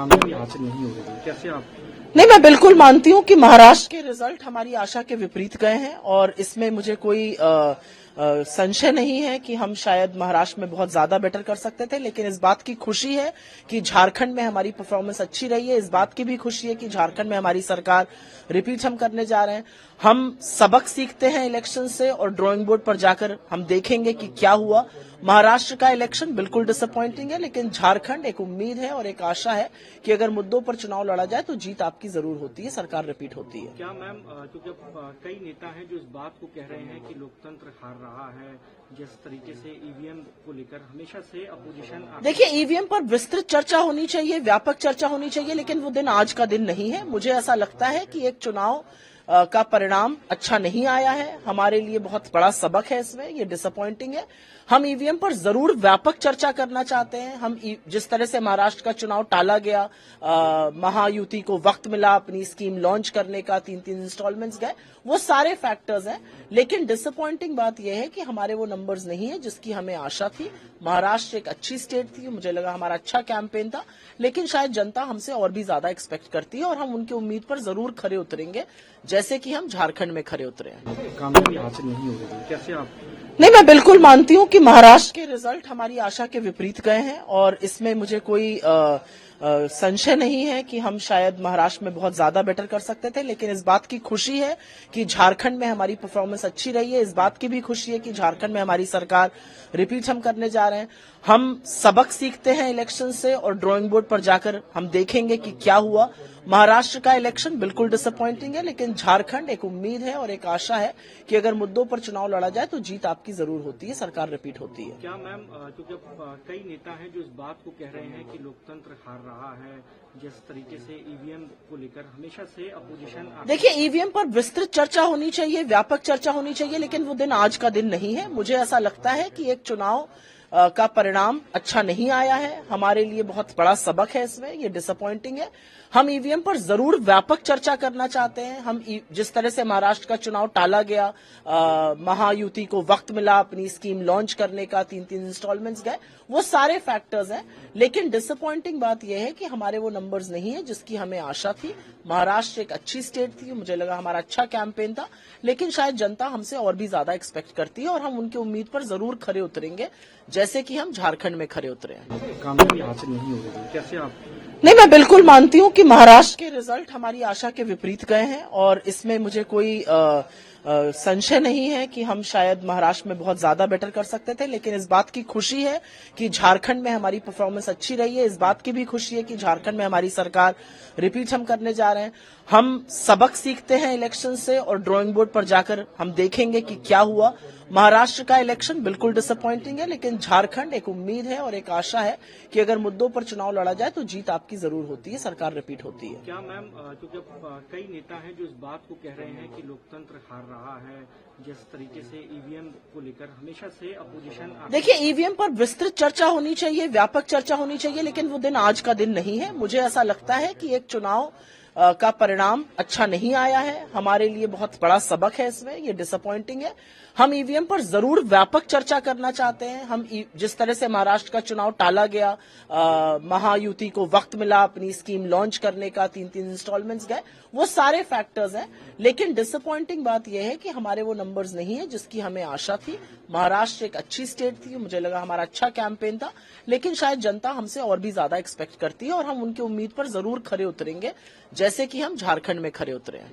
कामयाबी हासिल नहीं हो रही, कैसे आप? नहीं, मैं बिल्कुल मानती हूँ कि महाराष्ट्र के रिजल्ट हमारी आशा के विपरीत गए हैं और इसमें मुझे कोई संशय नहीं है कि हम शायद महाराष्ट्र में बहुत ज्यादा बेटर कर सकते थे, लेकिन इस बात की खुशी है कि झारखंड में हमारी परफॉर्मेंस अच्छी रही है। इस बात की भी खुशी है कि झारखंड में हमारी सरकार रिपीट हम करने जा रहे हैं। हम सबक सीखते हैं इलेक्शन से और ड्राइंग बोर्ड पर जाकर हम देखेंगे कि क्या हुआ। महाराष्ट्र का इलेक्शन बिल्कुल डिसअपॉइंटिंग है, लेकिन झारखंड एक उम्मीद है और एक आशा है कि अगर मुद्दों पर चुनाव लड़ा जाए तो जीत आपकी जरूर होती है, सरकार रिपीट होती है। क्या मैम, क्योंकि कई नेता हैं जो इस बात को कह रहे हैं कि लोकतंत्र हार रहा है, जिस तरीके से ईवीएम को लेकर हमेशा से अपोजिशन। देखिए, ईवीएम पर विस्तृत चर्चा होनी चाहिए, व्यापक चर्चा होनी चाहिए, लेकिन वो दिन आज का दिन नहीं है। मुझे ऐसा लगता है कि एक चुनाव का परिणाम अच्छा नहीं आया है, हमारे लिए बहुत बड़ा सबक है इसमें, ये डिसअपॉइंटिंग है। हम ईवीएम पर जरूर व्यापक चर्चा करना चाहते हैं। हम जिस तरह से महाराष्ट्र का चुनाव टाला गया, महायुति को वक्त मिला अपनी स्कीम लॉन्च करने का, 3-3 इंस्टॉलमेंट्स गए, वो सारे फैक्टर्स हैं, लेकिन डिसअपॉइंटिंग बात यह है कि हमारे वो नंबर्स नहीं है जिसकी हमें आशा थी। महाराष्ट्र एक अच्छी स्टेट थी, मुझे लगा हमारा अच्छा कैंपेन था, लेकिन शायद जनता हमसे और भी ज्यादा एक्सपेक्ट करती है और हम उनकी उम्मीद पर जरूर खरे उतरेंगे, जैसे कि हम झारखंड में खरे उतरे हैं। कामयाबी हासिल नहीं हो रही, कैसे आप? नहीं, मैं बिल्कुल मानती हूँ कि महाराष्ट्र के रिजल्ट हमारी आशा के विपरीत गए हैं और इसमें मुझे कोई संशय नहीं है कि हम शायद महाराष्ट्र में बहुत ज्यादा बेटर कर सकते थे, लेकिन इस बात की खुशी है कि झारखंड में हमारी परफॉर्मेंस अच्छी रही है। इस बात की भी खुशी है कि झारखंड में हमारी सरकार रिपीट हम करने जा रहे हैं। हम सबक सीखते हैं इलेक्शन से और ड्राइंग बोर्ड पर जाकर हम देखेंगे कि क्या हुआ। महाराष्ट्र का इलेक्शन बिल्कुल डिसअपॉइंटिंग है, लेकिन झारखंड एक उम्मीद है और एक आशा है कि अगर मुद्दों पर चुनाव लड़ा जाए तो जीत आपकी जरूर होती है, सरकार रिपीट होती है। क्या मैम, क्योंकि कई नेता हैं जो इस बात को कह रहे हैं कि लोकतंत्र हार रहा है, जिस तरीके से ईवीएम को लेकर हमेशा से अपोजिशन। देखिए, ईवीएम पर विस्तृत चर्चा होनी चाहिए, व्यापक चर्चा होनी चाहिए, लेकिन वो दिन आज का दिन नहीं है। मुझे ऐसा लगता है कि एक चुनाव का परिणाम अच्छा नहीं आया है, हमारे लिए बहुत बड़ा सबक है इसमें, ये डिसअपॉइंटिंग है। हम ईवीएम पर जरूर व्यापक चर्चा करना चाहते हैं। हम जिस तरह से महाराष्ट्र का चुनाव टाला गया, महायुति को वक्त मिला अपनी स्कीम लॉन्च करने का, 3-3 इंस्टॉलमेंट्स गए, वो सारे फैक्टर्स हैं, लेकिन डिसअपॉइंटिंग बात यह है कि हमारे वो नंबर्स नहीं है जिसकी हमें आशा थी। महाराष्ट्र एक अच्छी स्टेट थी, मुझे लगा हमारा अच्छा कैंपेन था, लेकिन शायद जनता हमसे और भी ज्यादा एक्सपेक्ट करती है और हम उनकी उम्मीद पर जरूर खरे उतरेंगे, जैसे कि हम झारखंड में खरे उतरे हैं। कामयाबी हासिल नहीं हो रही, कैसे आप? नहीं, मैं बिल्कुल मानती हूँ कि महाराष्ट्र के रिजल्ट हमारी आशा के विपरीत गए हैं और इसमें मुझे कोई संशय नहीं है कि हम शायद महाराष्ट्र में बहुत ज्यादा बेटर कर सकते थे, लेकिन इस बात की खुशी है कि झारखंड में हमारी परफॉर्मेंस अच्छी रही है। इस बात की भी खुशी है कि झारखंड में हमारी सरकार रिपीट हम करने जा रहे हैं। हम सबक सीखते हैं इलेक्शन से और ड्राइंग बोर्ड पर जाकर हम देखेंगे कि क्या हुआ। महाराष्ट्र का इलेक्शन बिल्कुल डिसअपॉइंटिंग है, लेकिन झारखंड एक उम्मीद है और एक आशा है कि अगर मुद्दों पर चुनाव लड़ा जाए तो जीत आपकी जरूर होती है, सरकार रिपीट होती है। क्या मैम, क्योंकि कई नेता हैं जो इस बात को कह रहे हैं कि लोकतंत्र हार रहा है, जिस तरीके से ईवीएम को लेकर हमेशा से अपोजिशन। देखिए, ईवीएम पर विस्तृत चर्चा होनी चाहिए, व्यापक चर्चा होनी चाहिए, लेकिन वो दिन आज का दिन नहीं है। मुझे ऐसा लगता है कि एक चुनाव का परिणाम अच्छा नहीं आया है, हमारे लिए बहुत बड़ा सबक है इसमें, ये डिसअपॉइंटिंग है। हम ईवीएम पर जरूर व्यापक चर्चा करना चाहते हैं। हम जिस तरह से महाराष्ट्र का चुनाव टाला गया, महायुति को वक्त मिला अपनी स्कीम लॉन्च करने का, 3-3 इंस्टॉलमेंट्स गए, वो सारे फैक्टर्स हैं, लेकिन डिसअपॉइंटिंग बात यह है कि हमारे वो नंबर्स नहीं है जिसकी हमें आशा थी। महाराष्ट्र एक अच्छी स्टेट थी, मुझे लगा हमारा अच्छा कैंपेन था, लेकिन शायद जनता हमसे और भी ज्यादा एक्सपेक्ट करती है और हम उनकी उम्मीद पर जरूर खरे उतरेंगे, जैसे कि हम झारखंड में खरे उतरे हैं।